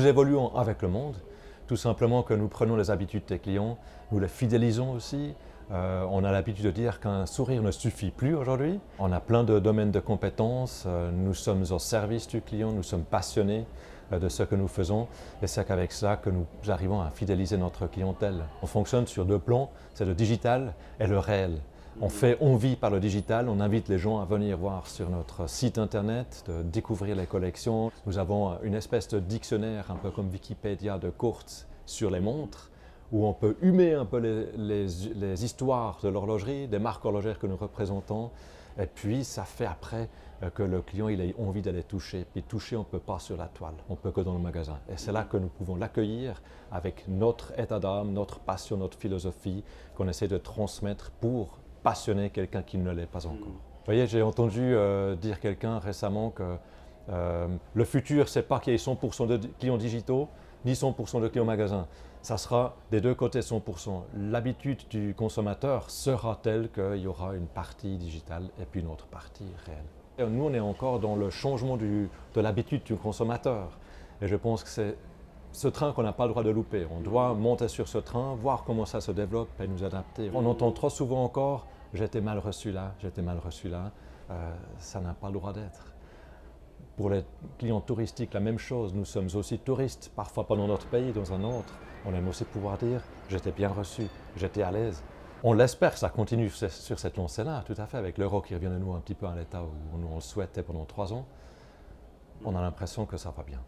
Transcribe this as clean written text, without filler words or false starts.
nous évoluons avec le monde, tout simplement que nous prenons les habitudes des clients, nous les fidélisons aussi. On a l'habitude de dire qu'un sourire ne suffit plus aujourd'hui. On a plein de domaines de compétences, nous sommes au service du client, nous sommes passionnés de ce que nous faisons et c'est qu'avec ça que nous arrivons à fidéliser notre clientèle. On fonctionne sur deux plans, c'est le digital et le réel. On vit par le digital, on invite les gens à venir voir sur notre site internet, de découvrir les collections. Nous avons une espèce de dictionnaire, un peu comme Wikipédia de Kurtz sur les montres, où on peut humer un peu les histoires de l'horlogerie, des marques horlogères que nous représentons. Et puis ça fait après que le client il a envie d'aller toucher. Puis toucher, on ne peut pas sur la toile, on ne peut que dans le magasin. Et c'est là que nous pouvons l'accueillir avec notre état d'âme, notre passion, notre philosophie qu'on essaie de transmettre pour passionner quelqu'un qui ne l'est pas encore. Vous voyez, j'ai entendu dire quelqu'un récemment que le futur, c'est pas qu'il y ait 100% de clients digitaux, ni 100% de clients magasins. Ça sera des deux côtés 100%. L'habitude du consommateur sera telle qu'il y aura une partie digitale et puis une autre partie réelle. Et nous, on est encore dans le changement de l'habitude du consommateur. Et je pense que c'est ce train qu'on n'a pas le droit de louper. On doit monter sur ce train, voir comment ça se développe et nous adapter. On entend trop souvent encore « j'étais mal reçu là, j'étais mal reçu là ». Ça n'a pas le droit d'être. Pour les clients touristiques, la même chose. Nous sommes aussi touristes, parfois pas dans notre pays, dans un autre. On aime aussi pouvoir dire « j'étais bien reçu, j'étais à l'aise ». On l'espère que ça continue sur cette lancée-là, tout à fait, avec l'euro qui revient de nous un petit peu à l'état où on le souhaitait pendant 3 ans. On a l'impression que ça va bien.